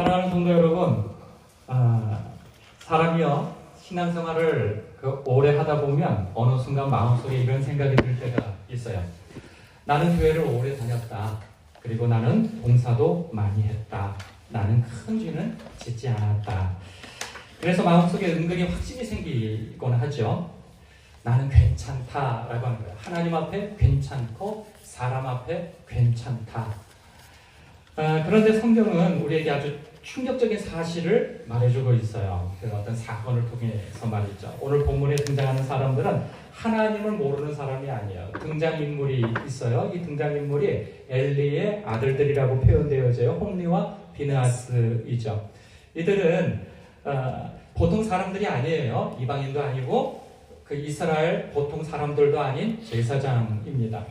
사랑하는 성도 여러분, 사람이요 신앙생활을 오래 하다 보면 어느 순간 마음속에 이런 생각이 들 때가 있어요. 나는 교회를 오래 다녔다. 그리고 나는 봉사도 많이 했다. 나는 큰 죄는 짓지 않았다. 그래서 마음속에 은근히 확신이 생기곤 하죠. 나는 괜찮다라고 하는 거예요. 하나님 앞에 괜찮고 사람 앞에 괜찮다. 그런데 성경은 우리에게 아주 충격적인 사실을 말해주고 있어요. 그 어떤 사건을 통해서 말이죠. 오늘 본문에 등장하는 사람들은 하나님을 모르는 사람이 아니에요. 등장인물이 있어요. 이 등장인물이 엘리의 아들들이라고 표현되어져요. 홈리와 비느하스이죠. 이들은 보통 사람들이 아니에요. 이방인도 아니고 그 이스라엘 보통 사람들도 아닌 제사장입니다.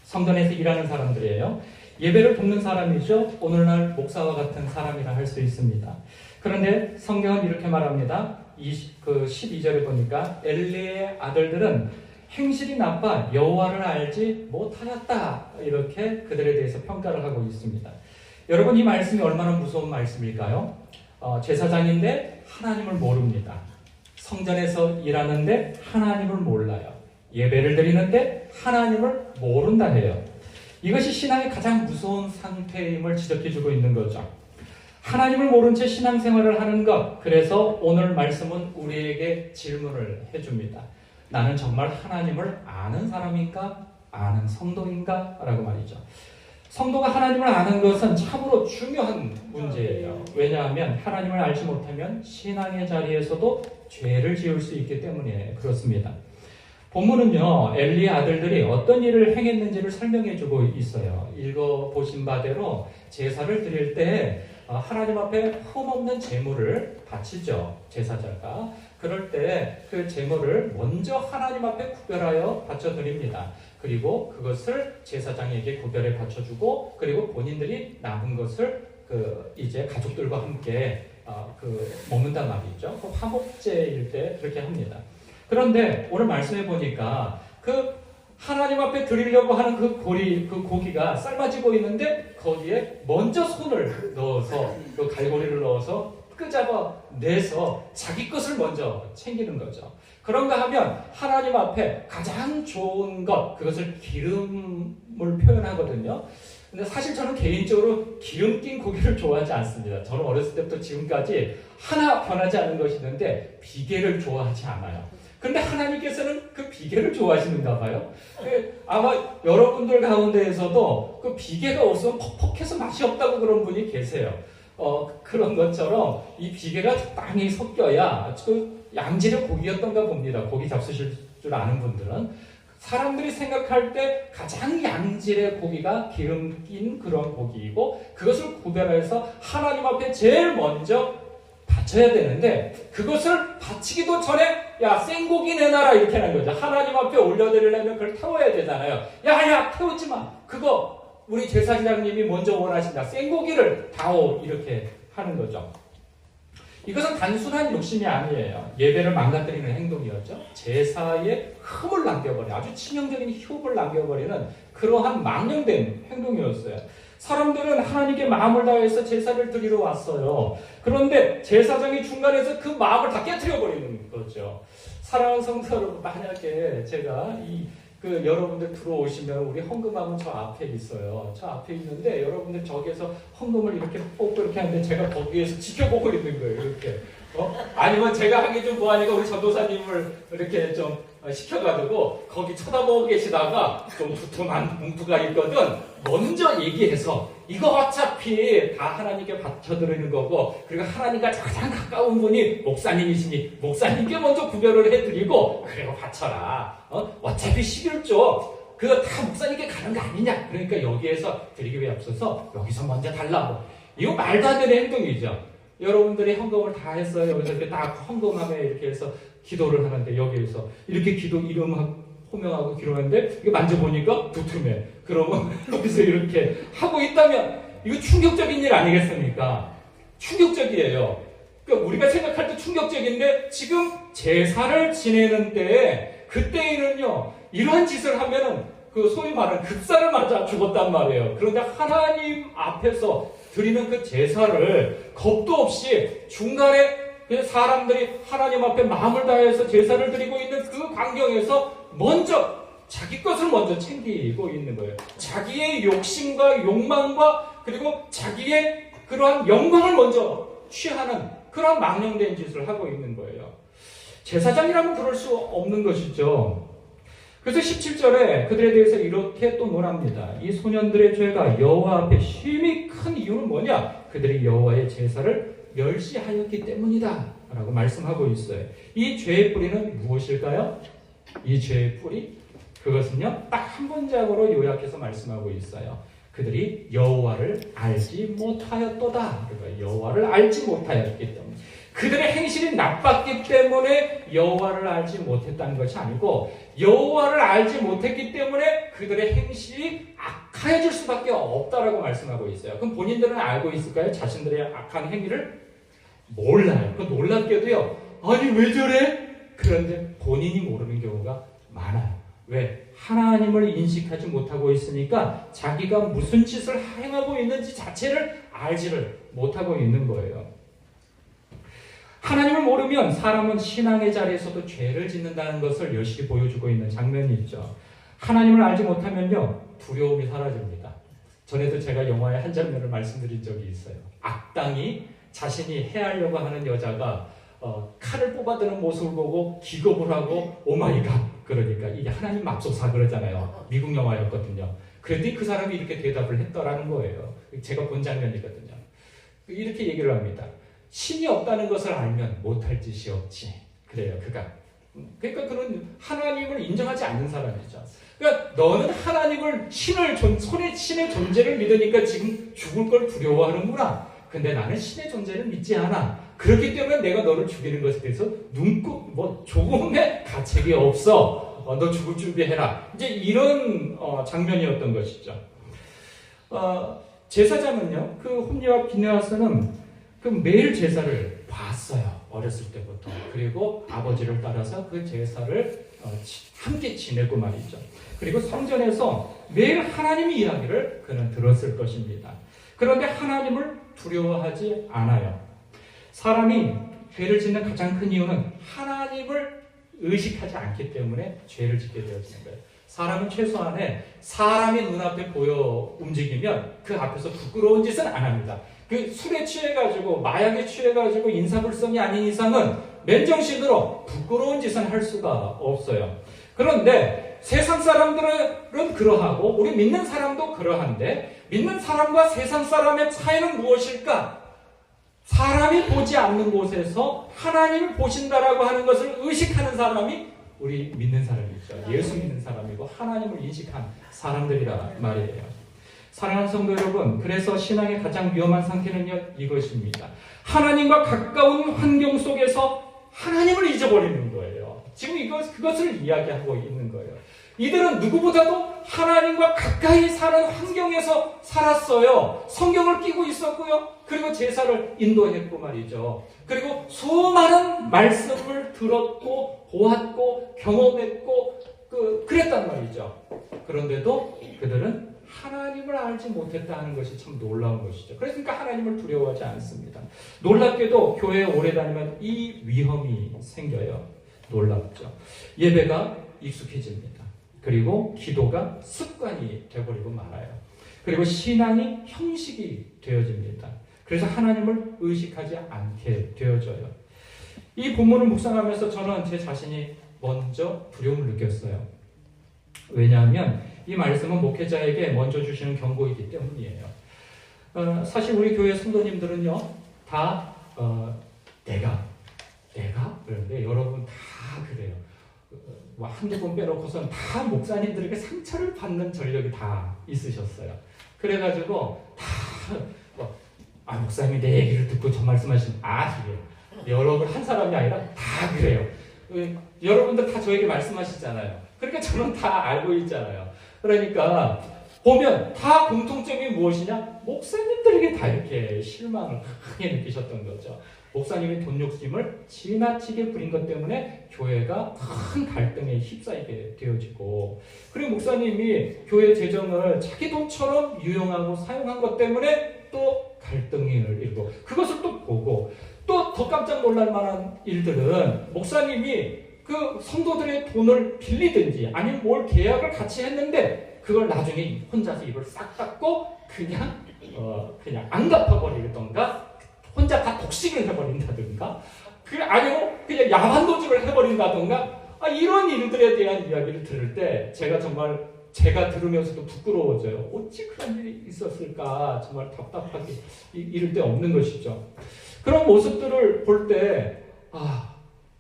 성전에서 일하는 사람들이에요. 예배를 돕는 사람이죠. 오늘날 목사와 같은 사람이라 할 수 있습니다. 그런데 성경은 이렇게 말합니다. 12절에 보니까 엘리의 아들들은 행실이 나빠 여호와를 알지 못하였다. 이렇게 그들에 대해서 평가를 하고 있습니다. 여러분, 이 말씀이 얼마나 무서운 말씀일까요? 제사장인데 하나님을 모릅니다. 성전에서 일하는데 하나님을 몰라요. 예배를 드리는데 하나님을 모른다 해요. 이것이 신앙의 가장 무서운 상태임을 지적해주고 있는 거죠. 하나님을 모른 채 신앙생활을 하는 것. 그래서 오늘 말씀은 우리에게 질문을 해줍니다. 나는 정말 하나님을 아는 사람인가? 아는 성도인가? 라고 말이죠. 성도가 하나님을 아는 것은 참으로 중요한 문제예요. 왜냐하면 하나님을 알지 못하면 신앙의 자리에서도 죄를 지을 수 있기 때문에 그렇습니다. 본문은요, 엘리의 아들들이 어떤 일을 행했는지를 설명해주고 있어요. 읽어보신 바대로 제사를 드릴 때 하나님 앞에 흠없는 제물을 바치죠, 제사자가. 그럴 때 그 제물을 먼저 하나님 앞에 구별하여 바쳐드립니다. 그리고 그것을 제사장에게 구별해 바쳐주고, 그리고 본인들이 남은 것을 이제 가족들과 함께 먹는단 말이죠. 그 화목제일 때 그렇게 합니다. 그런데 오늘 말씀해 보니까 하나님 앞에 드리려고 하는 그 고기가 삶아지고 있는데 거기에 먼저 손을 넣어서 그 갈고리를 넣어서 끄잡아내서 자기 것을 먼저 챙기는 거죠. 그런가 하면 하나님 앞에 가장 좋은 것, 그것을 기름을 표현하거든요. 근데 사실 저는 개인적으로 기름 낀 고기를 좋아하지 않습니다. 저는 어렸을 때부터 지금까지 하나 변하지 않은 것이 있는데 비계를 좋아하지 않아요. 근데 하나님께서는 그 비계를 좋아하시는가 봐요. 아마 여러분들 가운데에서도 그 비계가 없으면 퍽퍽해서 맛이 없다고 그런 분이 계세요. 그런 것처럼 이 비계가 적당히 섞여야 그 양질의 고기였던가 봅니다. 고기 잡수실 줄 아는 분들은. 사람들이 생각할 때 가장 양질의 고기가 기름 낀 그런 고기이고, 그것을 구별해서 하나님 앞에 제일 먼저 바쳐야 되는데, 그것을 바치기도 전에 야, 생고기 내놔라 이렇게 하는 거죠. 하나님 앞에 올려드리려면 그걸 태워야 되잖아요. 야, 태우지 마. 그거 우리 제사장님이 먼저 원하신다. 생고기를 다오. 이렇게 하는 거죠. 이것은 단순한 욕심이 아니에요. 예배를 망가뜨리는 행동이었죠. 제사에 흠을 남겨버리는, 아주 치명적인 흉을 남겨버리는 그러한 망령된 행동이었어요. 사람들은 하나님께 마음을 다해서 제사를 드리러 왔어요. 그런데 제사장이 중간에서 그 마음을 다 깨트려버리는 거죠. 사랑하는 성도 여러분, 만약에 제가 여러분들 들어오시면 우리 헌금함은 저 앞에 있어요. 저 앞에 있는데 여러분들 저기에서 헌금을 이렇게 뽑고 이렇게 하는데 제가 거기에서 지켜보고 있는 거예요. 이렇게. 아니면 제가 하기 좀 뭐하니까 우리 전도사님을 이렇게 좀 시켜가지고 거기 쳐다보고 계시다가 좀 두툼한 봉투가 있거든. 먼저 얘기해서 이거 어차피 다 하나님께 바쳐드리는 거고, 그리고 하나님과 가장 가까운 분이 목사님이시니 목사님께 먼저 구별을 해드리고 그리고 바쳐라. 어차피 11조 그거 다 목사님께 가는 거 아니냐. 그러니까 여기에서 드리기 위해 앞서서 여기서 먼저 달라고. 이거 말도 안 되는 행동이죠. 여러분들이 헌금을 다 했어요. 여기서 이렇게 딱 헌금함에 이렇게 해서 기도를 하는데, 여기에서 이렇게 기도 이름하고 호명하고 기도하는데 이거 만져보니까 두툼해. 그러면 여기서 이렇게 하고 있다면 이거 충격적인 일 아니겠습니까? 충격적이에요. 그러니까 우리가 생각할 때 충격적인데, 지금 제사를 지내는 때에 그때에는요, 이러한 짓을 하면은 소위 말하는 급사를 맞아 죽었단 말이에요. 그런데 하나님 앞에서 드리는 그 제사를 겁도 없이 중간에 사람들이 하나님 앞에 마음을 다해서 제사를 드리고 있는 그 광경에서 먼저 자기 것을 먼저 챙기고 있는 거예요. 자기의 욕심과 욕망과 그리고 자기의 그러한 영광을 먼저 취하는 그런 망령된 짓을 하고 있는 거예요. 제사장이라면 그럴 수 없는 것이죠. 그래서 17절에 그들에 대해서 이렇게 또 논합니다. 이 소년들의 죄가 여호와 앞에 심히 큰 이유는 뭐냐? 그들이 여호와의 제사를 멸시하였기 때문이다 라고 말씀하고 있어요. 이 죄의 뿌리는 무엇일까요? 이 죄의 뿌리? 그것은요, 딱 한 문장으로 요약해서 말씀하고 있어요. 그들이 여호와를 알지 못하였도다. 그러니까 여호와를 알지 못하였기 때문에. 그들의 행실이 나빴기 때문에 여호와를 알지 못했다는 것이 아니고 여호와를 알지 못했기 때문에 그들의 행실이 악해질 수밖에 없다라고 말씀하고 있어요. 그럼 본인들은 알고 있을까요? 자신들의 악한 행위를? 몰라요. 그 놀랍게도요. 아니 왜 저래? 그런데 본인이 모르는 경우가 많아요. 왜? 하나님을 인식하지 못하고 있으니까 자기가 무슨 짓을 행하고 있는지 자체를 알지를 못하고 있는 거예요. 하나님을 모르면 사람은 신앙의 자리에서도 죄를 짓는다는 것을 여실히 보여주고 있는 장면이 있죠. 하나님을 알지 못하면요, 두려움이 사라집니다. 전에도 제가 영화의 한 장면을 말씀드린 적이 있어요. 악당이 자신이 해하려고 하는 여자가 칼을 뽑아드는 모습을 보고 기겁을 하고 오마이갓, 그러니까 이게 하나님 맙소사 그러잖아요. 미국 영화였거든요. 그랬더니 그 사람이 이렇게 대답을 했더라는 거예요. 제가 본 장면이거든요. 이렇게 얘기를 합니다. 신이 없다는 것을 알면 못할 짓이 없지. 그래요, 그가. 그러니까 그는 하나님을 인정하지 않는 사람이죠. 그러니까 너는 하나님을 신의 존재를 믿으니까 지금 죽을 걸 두려워하는구나. 근데 나는 신의 존재를 믿지 않아. 그렇기 때문에 내가 너를 죽이는 것에 대해서 조금의 가책이 없어. 너 죽을 준비해라. 이제 이런 장면이었던 것이죠. 제사장은요, 그 홈리와 비느하스는 그 매일 제사를 봤어요. 어렸을 때부터. 그리고 아버지를 따라서 그 제사를 함께 지내고 말이죠. 그리고 성전에서 매일 하나님의 이야기를 그는 들었을 것입니다. 그런데 하나님을 두려워하지 않아요. 사람이 죄를 짓는 가장 큰 이유는 하나님을 의식하지 않기 때문에 죄를 짓게 되어지는 거예요. 사람은 최소한에 사람이 눈앞에 보여 움직이면 그 앞에서 부끄러운 짓은 안 합니다. 그 술에 취해가지고 마약에 취해가지고 인사불성이 아닌 이상은 맨정신으로 부끄러운 짓은 할 수가 없어요. 그런데 세상 사람들은 그러하고 우리 믿는 사람도 그러한데 믿는 사람과 세상 사람의 차이는 무엇일까? 사람이 보지 않는 곳에서 하나님을 보신다라고 하는 것을 의식하는 사람이 우리 믿는 사람이죠. 예수 믿는 사람이고 하나님을 인식한 사람들이라 말이에요. 사랑하는 성도 여러분, 그래서 신앙의 가장 위험한 상태는요, 이것입니다. 하나님과 가까운 환경 속에서 하나님을 잊어버리는 거예요. 지금 그것을 이야기하고 있는 거예요. 이들은 누구보다도 하나님과 가까이 사는 환경에서 살았어요. 성경을 끼고 있었고요. 그리고 제사를 인도했고 말이죠. 그리고 수많은 말씀을 들었고 보았고 경험했고 그랬단 말이죠. 그런데도 그들은 하나님을 알지 못했다는 것이 참 놀라운 것이죠. 그러니까 하나님을 두려워하지 않습니다. 놀랍게도 교회에 오래 다니면 이 위험이 생겨요. 놀랍죠. 예배가 익숙해집니다. 그리고 기도가 습관이 되어버리고 말아요. 그리고 신앙이 형식이 되어집니다. 그래서 하나님을 의식하지 않게 되어져요. 이 본문을 묵상하면서 저는 제 자신이 먼저 두려움을 느꼈어요. 왜냐하면 이 말씀은 목회자에게 먼저 주시는 경고이기 때문이에요. 사실 우리 교회 성도님들은요, 다 내가 그런데 여러분 다 그래요. 한두 번 빼놓고선 다 목사님들에게 상처를 받는 전력이 다 있으셨어요. 그래가지고 다 목사님이 내 얘기를 듣고 저 말씀하시면 그래요. 여러분 한 사람이 아니라 다 그래요. 여러분들 다 저에게 말씀하시잖아요. 그러니까 저는 다 알고 있잖아요. 그러니까 보면 다 공통점이 무엇이냐? 목사님들에게 다 이렇게 실망을 크게 느끼셨던 거죠. 목사님이 돈 욕심을 지나치게 부린 것 때문에 교회가 큰 갈등에 휩싸이게 되어지고, 그리고 목사님이 교회 재정을 자기 돈처럼 유용하고 사용한 것 때문에 또 갈등을 일고 그것을 또 보고 또 더 깜짝 놀랄 만한 일들은 목사님이 그 성도들의 돈을 빌리든지 아니면 뭘 계약을 같이 했는데 그걸 나중에 혼자서 입을 싹 닫고 그냥 안 갚아버리던가 혼자 다 독식을 해버린다든가 아니면 그냥 야만도주를 해버린다든가 이런 일들에 대한 이야기를 들을 때 제가 정말 제가 들으면서도 부끄러워져요. 어찌 그런 일이 있었을까 정말 답답하게 이를 데 없는 것이죠. 그런 모습들을 볼 때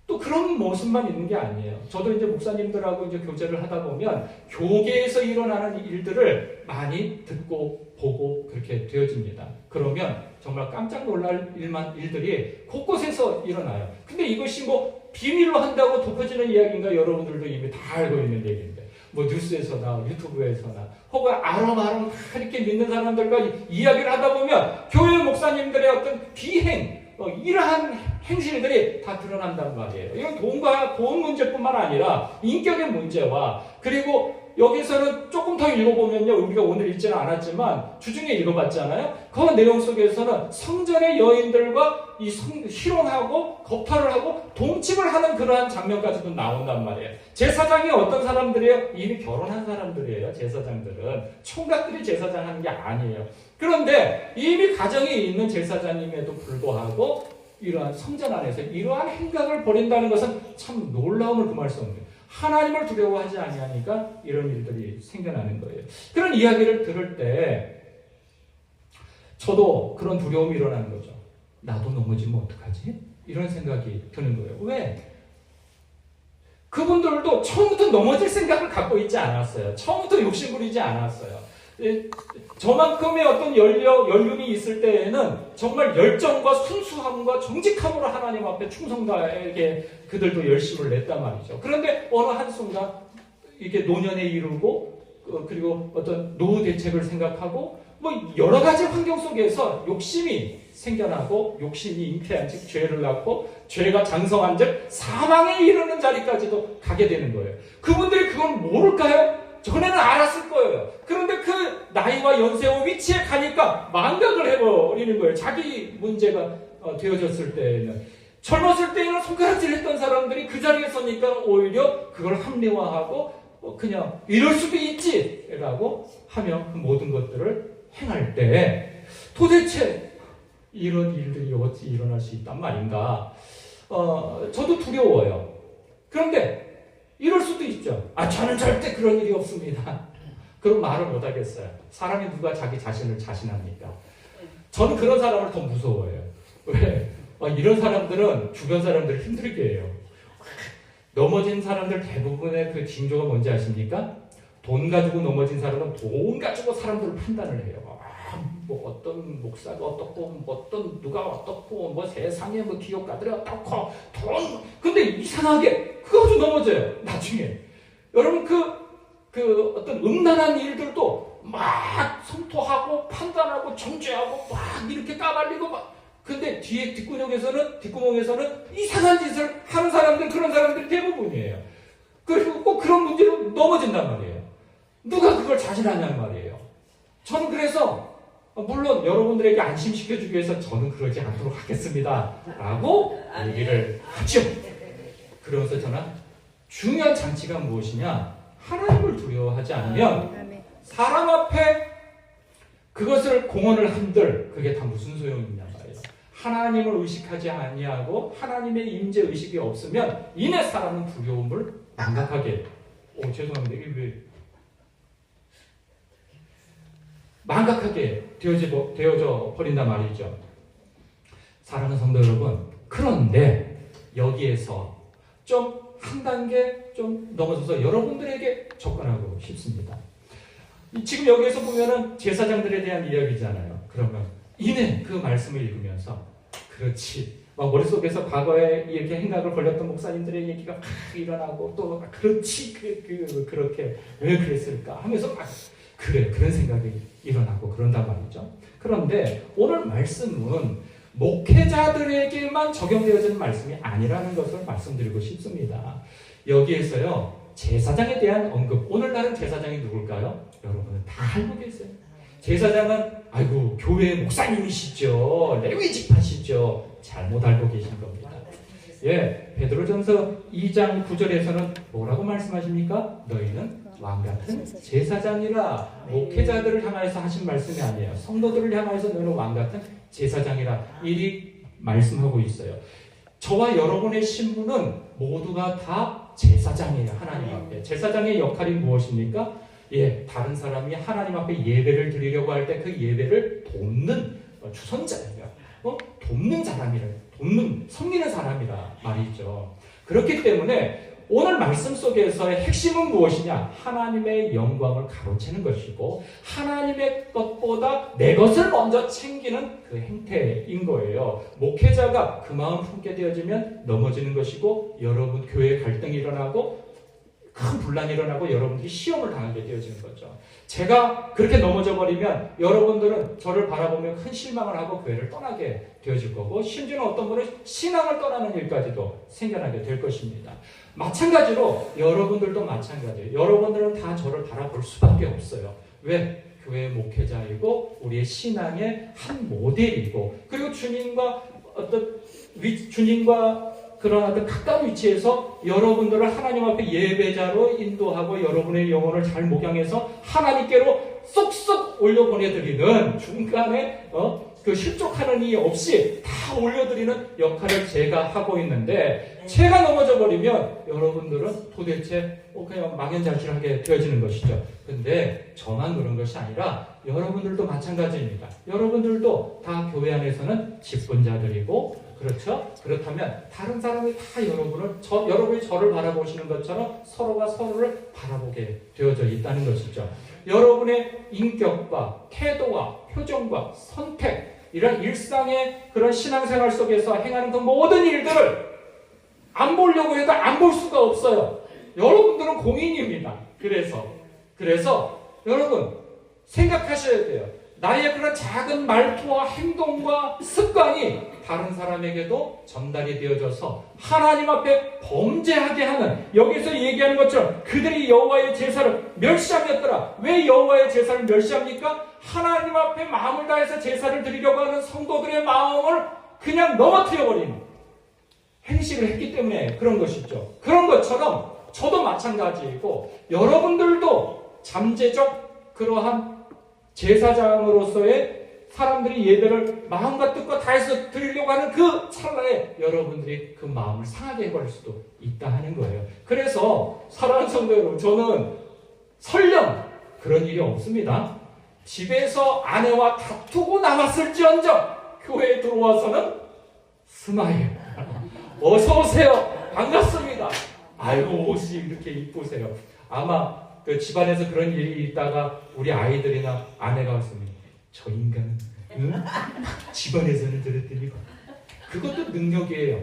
또 그런 모습만 있는 게 아니에요. 저도 이제 목사님들하고 이제 교제를 하다 보면 교계에서 일어나는 일들을 많이 듣고 보고 그렇게 되어집니다. 그러면 정말 깜짝 놀랄 일들이 곳곳에서 일어나요. 근데 이것이 뭐 비밀로 한다고 덮어지는 이야기인가 여러분들도 이미 다 알고 있는 얘기인데 뭐 뉴스에서나 유튜브에서나 혹은 아름아름 다 이렇게 믿는 사람들과 이야기를 하다 보면 교회 목사님들의 어떤 비행 이러한 행실들이 다 드러난단 말이에요. 이건 돈 문제뿐만 아니라 인격의 문제와 그리고 여기서는 조금 더 읽어보면요. 우리가 오늘 읽지는 않았지만 주중에 읽어봤잖아요. 그 내용 속에서는 성전의 여인들과 희롱하고 겁탈을 하고 동침을 하는 그러한 장면까지도 나온단 말이에요. 제사장이 어떤 사람들이에요? 이미 결혼한 사람들이에요. 제사장들은. 총각들이 제사장 하는 게 아니에요. 그런데 이미 가정이 있는 제사장임에도 불구하고 이러한 성전 안에서 이러한 행각을 벌인다는 것은 참 놀라움을 금할 수 없는 하나님을 두려워하지 아니하니까 이런 일들이 생겨나는 거예요. 그런 이야기를 들을 때 저도 그런 두려움이 일어나는 거죠. 나도 넘어지면 어떡하지? 이런 생각이 드는 거예요. 왜? 그분들도 처음부터 넘어질 생각을 갖고 있지 않았어요. 처음부터 욕심부리지 않았어요. 저만큼의 어떤 연륜이 있을 때에는 정말 열정과 순수함과 정직함으로 하나님 앞에 충성다에게 그들도 열심을 냈단 말이죠. 그런데 어느 한순간 이게 노년에 이르고 그리고 어떤 노후 대책을 생각하고 뭐 여러 가지 환경 속에서 욕심이 생겨나고 욕심이 잉태한 즉 죄를 낳고 죄가 장성한 즉 사망에 이르는 자리까지도 가게 되는 거예요. 그분들이 그걸 모를까요? 전에는 알았을 거예요. 그런데 그 나이와 연세와 위치에 가니까 망각을 해버리는 거예요. 자기 문제가 되어졌을 때에는. 젊었을 때에는 손가락질 했던 사람들이 그 자리에 서니까 오히려 그걸 합리화하고 그냥 이럴 수도 있지 라고 하며 그 모든 것들을 행할 때 도대체 이런 일들이 어찌 일어날 수 있단 말인가. 저도 두려워요. 그런데 이럴 수도 있죠. 저는 절대 그런 일이 없습니다. 그런 말을 못 하겠어요. 사람이 누가 자기 자신을 자신합니까? 저는 그런 사람을 더 무서워해요. 왜? 이런 사람들은 주변 사람들을 힘들게 해요. 넘어진 사람들 대부분의 그 징조가 뭔지 아십니까? 돈 가지고 넘어진 사람은 돈 가지고 사람들을 판단을 해요. 뭐 어떤 목사가 어떻고, 뭐 어떤 누가 어떻고, 뭐 세상에 뭐 기업가들이 어떻고, 근데 이상하게 그거 가지고 넘어져요. 나중에 여러분 그 어떤 음란한 일들도 막 성토하고 판단하고 정죄하고 막 이렇게 까발리고 막. 근데 뒤에 뒷구멍에서는 이상한 짓을 하는 사람들 그런 사람들이 대부분이에요. 그리고 꼭 그런 문제로 넘어진단 말이에요. 누가 그걸 자신하냔 말이에요. 저는 그래서 물론 여러분들에게 안심시켜주기 위해서 저는 그러지 않도록 하겠습니다 라고 얘기를 하죠. 그러면서 저는 중요한 장치가 무엇이냐, 하나님을 두려워하지 않으면 사람 앞에 그것을 공언을 한들 그게 다 무슨 소용이 있냐 말이에요. 하나님을 의식하지 아니하고 하나님의 임재 의식이 없으면 이내 사람은 두려움을 망각하게 죄송합니다. 이게 왜 망각하게 되어져 버린단 말이죠. 사랑하는 성도 여러분, 그런데 여기에서 좀 한 단계 좀 넘어서서 여러분들에게 접근하고 싶습니다. 지금 여기에서 보면은 제사장들에 대한 이야기잖아요. 그러면 이내 그 말씀을 읽으면서 그렇지, 막 머릿속에서 과거에 이렇게 행각을 벌렸던 목사님들의 얘기가 막 일어나고 또 그렇지 그렇게 왜 그랬을까 하면서 막 그래 그런 생각이 일어나고 그런단 말이죠. 그런데 오늘 말씀은 목회자들에게만 적용되어지는 말씀이 아니라는 것을 말씀드리고 싶습니다. 여기에서요 제사장에 대한 언급, 오늘날은 제사장이 누굴까요? 여러분은 다 알고 계세요. 제사장은 아이고 교회 목사님이시죠. 레위 지파시죠. 잘못 알고 계신 겁니다. 예, 베드로전서 2장 9절에서는 뭐라고 말씀하십니까? 너희는 왕같은 제사장이라. 목회자들을 향하여서 하신 말씀이 아니에요. 성도들을 향하여서 너희는 왕같은 제사장이라 이리 말씀하고 있어요. 저와 여러분의 신분은 모두가 다 제사장이에요. 하나님 앞에. 제사장의 역할이 무엇입니까? 예, 다른 사람이 하나님 앞에 예배를 드리려고 할 때 그 예배를 돕는 주선자예요. 돕는 사람이라, 섬기는 사람이라 말이죠. 그렇기 때문에 오늘 말씀 속에서의 핵심은 무엇이냐? 하나님의 영광을 가로채는 것이고 하나님의 것보다 내 것을 먼저 챙기는 그 행태인 거예요. 목회자가 그 마음 품게 되어지면 넘어지는 것이고 여러분 교회에 갈등이 일어나고 큰 분란이 일어나고 여러분들이 시험을 당하게 되어지는 거죠. 제가 그렇게 넘어져 버리면 여러분들은 저를 바라보며 큰 실망을 하고 교회를 떠나게 되어질 거고 심지어는 어떤 분은 신앙을 떠나는 일까지도 생겨나게 될 것입니다. 마찬가지로 여러분들도 마찬가지예요. 여러분들은 다 저를 바라볼 수밖에 없어요. 왜? 교회 목회자이고 우리의 신앙의 한 모델이고 그리고 주님과 그런 어떤 가까운 위치에서 여러분들을 하나님 앞에 예배자로 인도하고 여러분의 영혼을 잘 목양해서 하나님께로 쏙쏙 올려보내드리는 중간에 그 실족하는 이 없이 다 올려드리는 역할을 제가 하고 있는데 제가 넘어져 버리면 여러분들은 도대체 그냥 망연자실하게 되어지는 것이죠. 근데 저만 그런 것이 아니라 여러분들도 마찬가지입니다. 여러분들도 다 교회 안에서는 직분자들이고 그렇죠? 그렇다면 다른 사람이 다 여러분이 저를 바라보시는 것처럼 서로가 서로를 바라보게 되어져 있다는 것이죠. 여러분의 인격과 태도와 표정과 선택 이런 일상의 그런 신앙생활 속에서 행하는 그 모든 일들을 안 보려고 해도 안 볼 수가 없어요. 여러분들은 공인입니다. 그래서 여러분 생각하셔야 돼요. 나의 그런 작은 말투와 행동과 습관이 다른 사람에게도 전달이 되어져서 하나님 앞에 범죄하게 하는 여기서 얘기하는 것처럼 그들이 여호와의 제사를 멸시하였더라. 왜 여호와의 제사를 멸시합니까? 하나님 앞에 마음을 다해서 제사를 드리려고 하는 성도들의 마음을 그냥 넘어뜨려버리는 행식을 했기 때문에 그런 것이죠. 그런 것처럼 저도 마찬가지이고 여러분들도 잠재적 그러한 제사장으로서의 사람들이 예배를 마음과 뜻과 다해서 드리려고 하는 그 찰나에 여러분들이 그 마음을 상하게 해버릴 수도 있다 하는 거예요. 그래서 사랑하는 성도 여러분, 저는 설령 그런 일이 없습니다. 집에서 아내와 다투고 나왔을지언정 교회에 들어와서는 스마일 어서 오세요. 반갑습니다. 아이고 옷이 이렇게 이쁘세요. 아마 그 집안에서 그런 일이 있다가 우리 아이들이나 아내가 왔습니다. 저 인간은 집안에서는 저랬더니 그것도 능력이에요.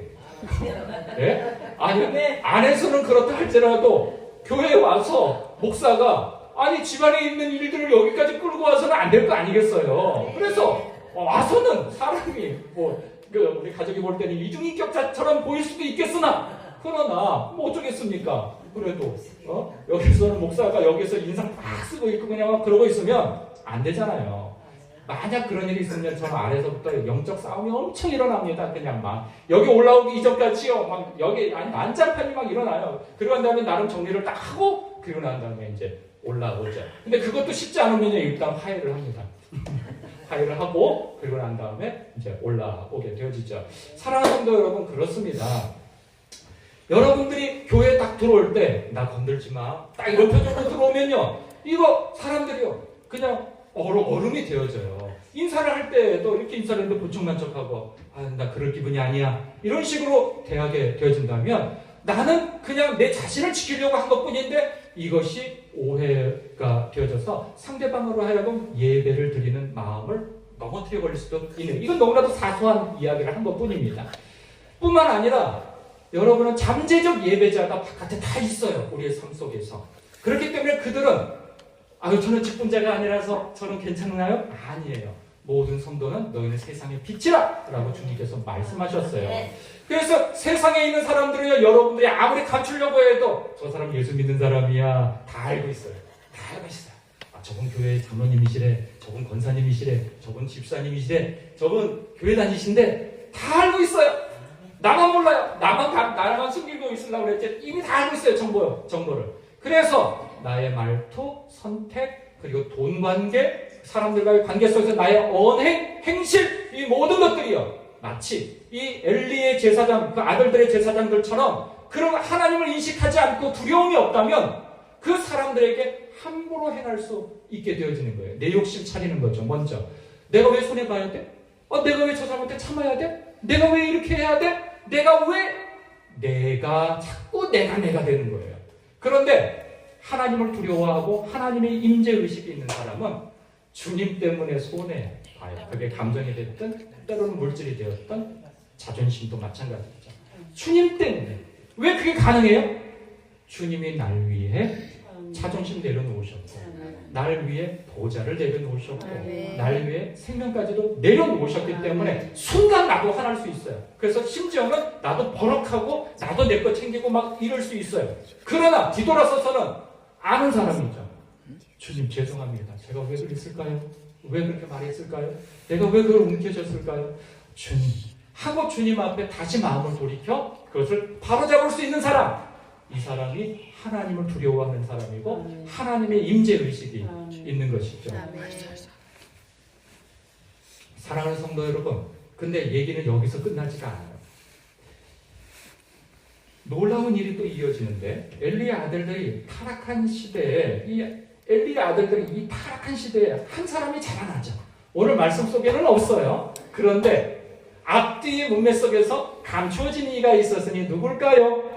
네? 아니 안에서는 그렇다 할지라도 교회에 와서 목사가 아니 집안에 있는 일들을 여기까지 끌고 와서는 안 될 거 아니겠어요. 그래서 와서는 사람이 우리 가족이 볼 때는 이중인격자처럼 보일 수도 있겠으나 그러나 뭐 어쩌겠습니까? 그래도 여기서는 목사가 여기서 인상 팍 쓰고 있고 그냥 그러고 있으면 안 되잖아요. 만약 그런 일이 있으면 저는 아래서부터 영적 싸움이 엄청 일어납니다. 그냥 막 여기 올라오기 이전까지요. 막 여기 난장판이 막 일어나요. 그러고 난 다음에 나름 정리를 딱 하고 그리고 난 다음에 이제 올라오죠. 근데 그것도 쉽지 않으면 일단 화해를 합니다. 화해를 하고 그리고 난 다음에 이제 올라오게 되어지죠. 사랑하는 성도 여러분 그렇습니다. 여러분들이 교회에 딱 들어올 때 나 건들지 마. 딱 이런 표정으로 들어오면요. 이거 사람들이요. 그냥 얼음이 되어져요. 인사를 할 때도 이렇게 인사를 했는데 보충만척하고 나 그럴 기분이 아니야. 이런 식으로 대하게 되어진다면 나는 그냥 내 자신을 지키려고 한 것뿐인데 이것이 오해가 되어져서 상대방으로 하여금 예배를 드리는 마음을 넘어뜨려 버릴 수도 있는 이건 너무나도 사소한 이야기를 한 것뿐입니다. 뿐만 아니라 여러분은 잠재적 예배자가 바깥에 다 있어요. 우리의 삶 속에서. 그렇기 때문에 그들은 저는 직분자가 아니라서 저는 괜찮나요? 아니에요. 모든 성도는 너희는 세상의 빛이라 라고 주님께서 말씀하셨어요. 그래서 세상에 있는 사람들은요, 여러분들이 아무리 감추려고 해도 저 사람 예수 믿는 사람이야 다 알고 있어요. 다 알고 있어요. 저분 교회 장로님이시래, 저분 권사님이시래, 저분 집사님이시래, 저분 교회 다니신데 다 알고 있어요. 나만 몰라요. 나만 숨기고 있으려고 그랬지. 이미 다 알고 있어요. 정보를. 그래서 나의 말투, 선택, 그리고 돈 관계, 사람들과의 관계 속에서 나의 언행, 행실, 이 모든 것들이요. 마치 이 엘리의 제사장, 그 아들들의 제사장들처럼 그런 하나님을 인식하지 않고 두려움이 없다면 그 사람들에게 함부로 행할 수 있게 되어지는 거예요. 내 욕심 차리는 거죠. 먼저 내가 왜 손해봐야 돼? 내가 왜 저 사람한테 참아야 돼? 내가 왜 이렇게 해야 돼? 내가 자꾸 내가 되는 거예요. 그런데 하나님을 두려워하고 하나님의 임재의식이 있는 사람은 주님 때문에 손해봐요. 그게 감정이 됐든 때로는 물질이 되었던 자존심도 마찬가지죠. 주님 때문에. 왜 그게 가능해요? 주님이 날 위해 자존심 내려놓으셨고, 날 위해 보좌를 내려놓으셨고, 날 위해 생명까지도 내려놓으셨기 때문에 순간 나도 화날 수 있어요. 그래서 심지어는 나도 버럭하고 나도 내 거 챙기고 막 이럴 수 있어요. 그러나 뒤돌아서서는 아는 사람이죠. 주님 죄송합니다. 제가 왜 그랬을까요? 왜 그렇게 말했을까요? 내가 왜 그걸 움켜졌을까요? 주님 하고 주님 앞에 다시 마음을 돌이켜 그것을 바로잡을 수 있는 사람, 이 사람이 하나님을 두려워하는 사람이고 하나님의 임재의식이 있는 것이죠. 사랑하는 성도 여러분, 근데 얘기는 여기서 끝나지가 않아요. 놀라운 일이 또 이어지는데, 엘리의 아들들이 타락한 시대에, 엘리의 아들들이 이 타락한 시대에 한 사람이 자라나죠. 오늘 말씀 속에는 없어요. 그런데 앞뒤의 문맥 속에서 감추어진 이가 있었으니 누굴까요?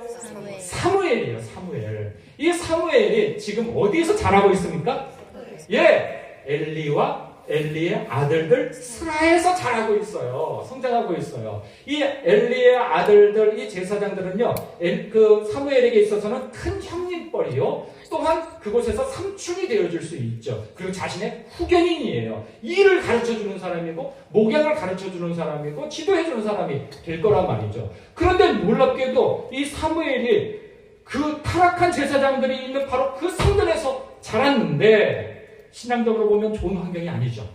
사무엘이에요. 사무엘. 이 사무엘이 지금 어디에서 자라고 있습니까? 엘리의 아들들 스라에서 자라고 있어요. 성장하고 있어요. 이 엘리의 아들들, 이 제사장들은요, 그 사무엘에게 있어서는 큰 형님뻘이요, 또한 그곳에서 삼촌이 되어줄 수 있죠. 그리고 자신의 후견인이에요. 일을 가르쳐주는 사람이고, 목양을 가르쳐주는 사람이고, 지도해주는 사람이 될 거란 말이죠. 그런데 놀랍게도 이 사무엘이 그 타락한 제사장들이 있는 바로 그 성전에서 자랐는데, 신앙적으로 보면 좋은 환경이 아니죠.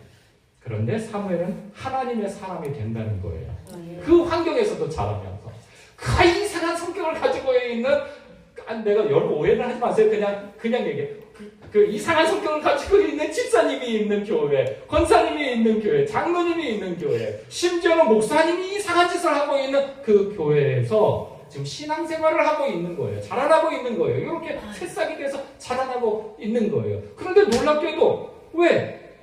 그런데 사무엘은 하나님의 사람이 된다는 거예요. 그 환경에서도 자라면서 그 이상한 성격을 가지고 있는, 내가 여러분 오해를 하지 마세요. 그냥 얘기해. 그 이상한 성격을 가지고 있는 집사님이 있는 교회, 권사님이 있는 교회, 장로님이 있는 교회, 심지어는 목사님이 이상한 짓을 하고 있는 그 교회에서 지금 신앙생활을 하고 있는 거예요. 자라나고 있는 거예요. 이렇게 새싹이 돼서 자라나고 있는 거예요. 그런데 놀랍게도 왜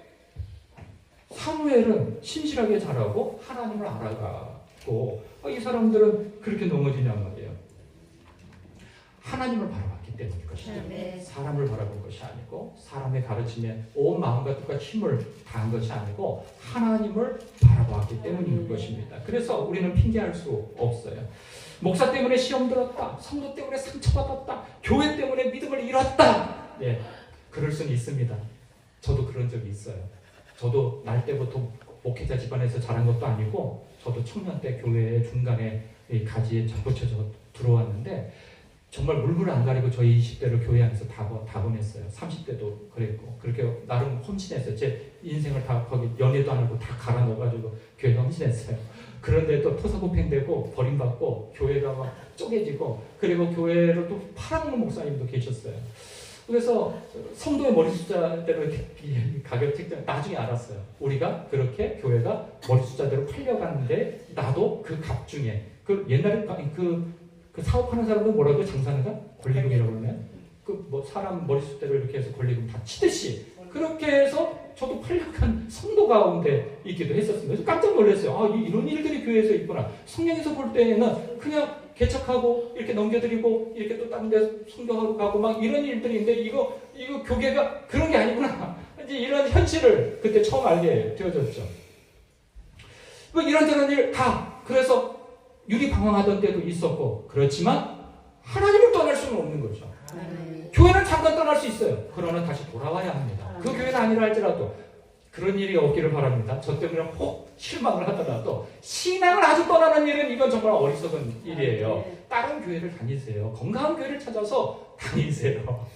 사무엘은 신실하게 자라고 하나님을 알아가고 이 사람들은 그렇게 넘어지냔 말이에요. 하나님을 바라봤기 때문일 것이죠. 사람을 바라본 것이 아니고, 사람의 가르침에 온 마음과 뜻과 힘을 다한 것이 아니고 하나님을 바라봤기 때문인 것입니다. 그래서 우리는 핑계할 수 없어요. 목사 때문에 시험 들었다, 성도 때문에 상처받았다, 교회 때문에 믿음을 잃었다, 그럴 수는 있습니다. 저도 그런 적이 있어요. 저도 날 때부터 목회자 집안에서 자란 것도 아니고, 저도 청년 때 교회 중간에 가지에 접붙여져 들어왔는데, 정말 물불 안 가리고 저희 20대를 교회 안에서 다 보냈어요. 30대도 그랬고, 그렇게 나름 헌신했어요. 제 인생을 다 거기 연애도 안 하고 다 갈아 넣어가지고 교회에 헌신했어요. 그런데 또 토사구팽되고 버림받고 교회가 막 쪼개지고, 그리고 교회를 또 팔아먹는 목사님도 계셨어요. 그래서 성도의 머리 숫자대로 가격 책정, 나중에 알았어요. 우리가 그렇게 교회가 머리 숫자대로 팔려갔는데, 나도 그 값 중에, 그 옛날에 그 사업하는 사람도 뭐라고 장사하는 사람? 권리금이라고 그러나요? 뭐 사람 머리 숫대로 이렇게 해서 권리금 다 치듯이 그렇게 해서 저도 팔려간 성도 가운데 있기도 했었습니다. 그래서 깜짝 놀랐어요. 이런 일들이 교회에서 있구나. 성경에서 볼 때는 그냥 개척하고 이렇게 넘겨드리고 이렇게 또 다른 데 선교하러 가고 막 이런 일들인데, 이거 교계가 그런 게 아니구나. 이제 이런 현실을 그때 처음 알게 되어졌죠. 뭐 이런저런 일 다, 그래서 유리방황하던 때도 있었고, 그렇지만 하나님을 떠날 수는 없는 거죠. 교회는 잠깐 떠날 수 있어요. 그러나 다시 돌아와야 합니다. 그 교회는 아니라 할지라도 그런 일이 없기를 바랍니다. 저 때문에 혹 실망을 하더라도 신앙을 아주 떠나는 일은 이건 정말 어리석은 일이에요. 다른 교회를 다니세요. 건강한 교회를 찾아서 다니세요.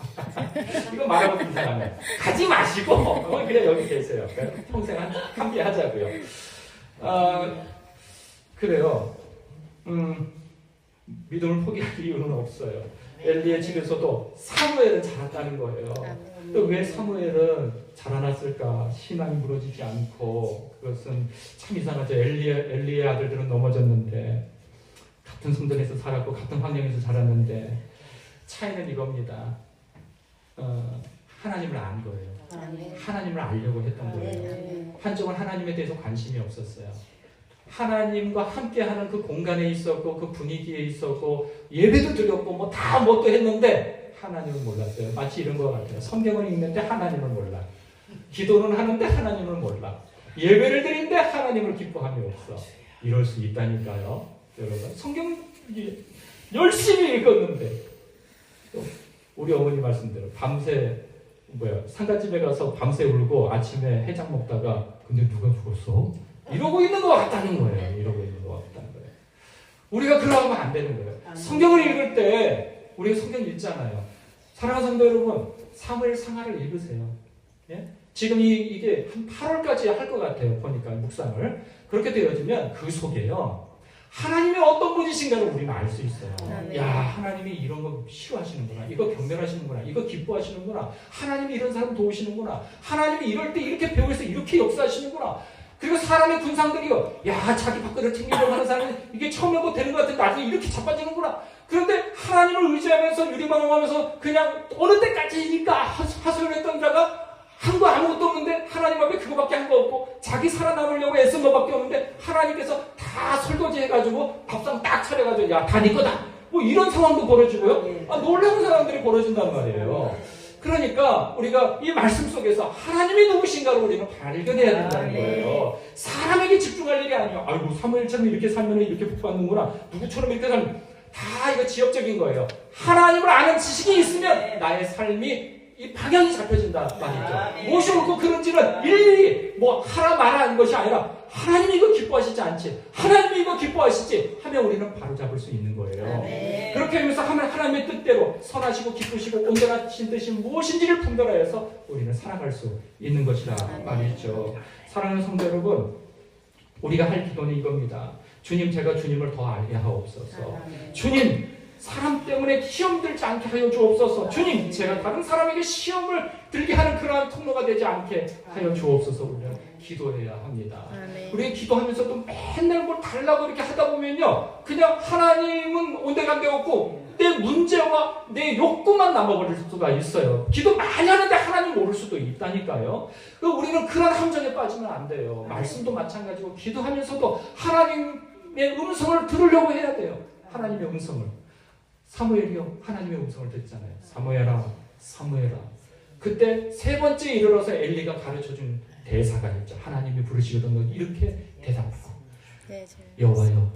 이거 말하고 싶은 사람은 가지 마시고 그냥 여기 계세요. 평생 함께 하자고요. 그래요. 믿음을 포기할 이유는 없어요. 엘리의 집에서도 사무엘은 자랐다는 거예요. 또 왜 사무엘은 자라났을까? 신앙이 무너지지 않고. 그것은 참 이상하죠. 엘리의 아들들은 넘어졌는데 같은 성전에서 살았고 같은 환경에서 자랐는데 차이는 이겁니다. 하나님을 안 거예요. 하나님을 알려고 했던 거예요. 한쪽은 하나님에 대해서 관심이 없었어요. 하나님과 함께하는 그 공간에 있었고 그 분위기에 있었고 예배도 드렸고 뭐 다 뭣도 했는데 하나님을 몰랐어요. 마치 이런 것 같아요. 성경은 읽는데 하나님을 몰라. 기도는 하는데 하나님을 몰라. 예배를 드리는데 하나님을 기뻐함이 없어. 이럴 수 있다니까요. 여러분 성경 열심히 읽었는데 우리 어머니 말씀대로 밤새 상가집에 가서 밤새 울고 아침에 해장 먹다가 근데 누가 죽었어? 이러고 있는 것 같다는 거예요. 이러고 있는 것 같다는 거예요. 우리가 그러면 안 되는 거예요. 성경을 읽을 때 우리가 성경 읽잖아요. 사랑하는 성도 여러분, 사무엘 상하를 읽으세요. 예? 지금 이게 한 8월까지 할 것 같아요. 보니까 묵상을. 그렇게 되어지면 그 속에요. 하나님이 어떤 분이신가를 우리는 알 수 있어요. 야, 하나님이 이런 거 싫어하시는구나. 이거 경멸하시는구나. 이거 기뻐하시는구나. 하나님이 이런 사람 도우시는구나. 하나님이 이럴 때 이렇게 배우해서 이렇게 역사하시는구나. 그리고 사람의 군상들이요. 야, 자기 밥그릇 챙기려고 하는 사람은 이게 처음에 뭐 되는 것 같은데 나중에 이렇게 자빠지는구나. 그런데 하나님을 의지하면서 유리망망하면서 그냥 어느 때까지니까 하소연했던 자가 한 거 아무것도 없는데 하나님 앞에 그거밖에 한 거 없고 자기 살아남으려고 애쓴 거밖에 없는데 하나님께서 다 설거지 해가지고 밥상 딱 차려가지고 야, 다 네 거다. 뭐 이런 상황도 벌어지고요. 놀라운 상황들이 벌어진단 말이에요. 그러니까 우리가 이 말씀 속에서 하나님이 누구신가를 우리는 발견해야 된다는 거예요. 사람에게 집중할 일이 아니에요. 아이고 사무엘처럼 이렇게 살면 이렇게 복받는구나. 누구처럼 이렇게 살면 다 이거 지역적인 거예요. 하나님을 아는 지식이 있으면 나의 삶이 이 방향이 잡혀진다 말이죠. 무엇이 옳고 그런지는 일일이 뭐 하라 마라 하는 것이 아니라 하나님이 이거 기뻐하시지 않지, 하나님이 이거 기뻐하시지 하면 우리는 바로 잡을 수 있는 거예요. 그렇게 하면서 하나님의 뜻대로 선하시고 기쁘시고 온전하신 뜻이 무엇인지를 분별하여서 우리는 살아갈 수 있는 것이라 말이죠. 사랑하는 성도 여러분, 우리가 할 기도는 이겁니다. 주님, 제가 주님을 더 알게 하옵소서. 주님, 사람 때문에 시험 들지 않게 하여 주옵소서. 주님, 제가 다른 사람에게 시험을 들게 하는 그러한 통로가 되지 않게 하여 주옵소서. 우리는 기도해야 합니다. 우리 기도하면서도 맨날 뭘 달라고 이렇게 하다 보면요, 그냥 하나님은 온데간데 없고 내 문제와 내 욕구만 남아버릴 수가 있어요. 기도 많이 하는데 하나님 모를 수도 있다니까요. 우리는 그런 함정에 빠지면 안 돼요. 말씀도 마찬가지고 기도하면서도 하나님의 음성을 들으려고 해야 돼요. 하나님의 음성을. 사무엘이요, 하나님의 음성을 듣잖아요. 사무엘아, 사무엘아. 그때 세 번째 이르러서 엘리가 가르쳐준 대사가 있죠. 하나님이 부르시거든 이렇게 대답하고, 여호와여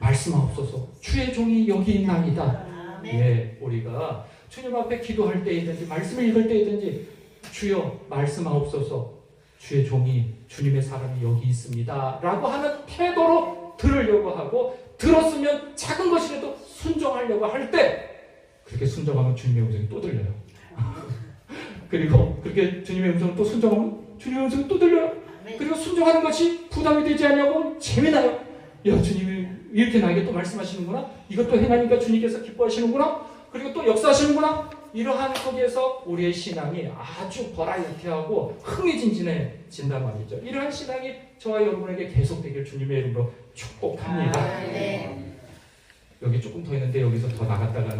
말씀하옵소서. 주의 종이 여기 있나이다. 예, 우리가 주님 앞에 기도할 때이든지 말씀을 읽을 때이든지 주여 말씀하옵소서. 주의 종이 주님의 사람이 여기 있습니다 라고 하는 태도로 들으려고 하고, 들었으면 작은 것이라도 순종하려고 할 때 그렇게 순종하면 주님의 음성이 또 들려요. 그리고 그렇게 주님의 음성을 또 순종하면 주님의 음성이 또 들려요. 그리고 순종하는 것이 부담이 되지 않냐고 재미나요. 야, 주님이 이렇게 나에게 또 말씀하시는구나. 이것도 행하니까 주님께서 기뻐하시는구나. 그리고 또 역사하시는구나. 이러한 속에서 우리의 신앙이 아주 버라이어티하고 흥미진진해진단 말이죠. 이러한 신앙이 저와 여러분에게 계속되길 주님의 이름으로 축복합니다. 여기 조금 더 있는데 여기서 더 나갔다가는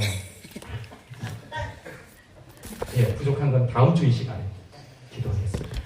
부족한 건 다음 주 이 시간에 기도하겠습니다.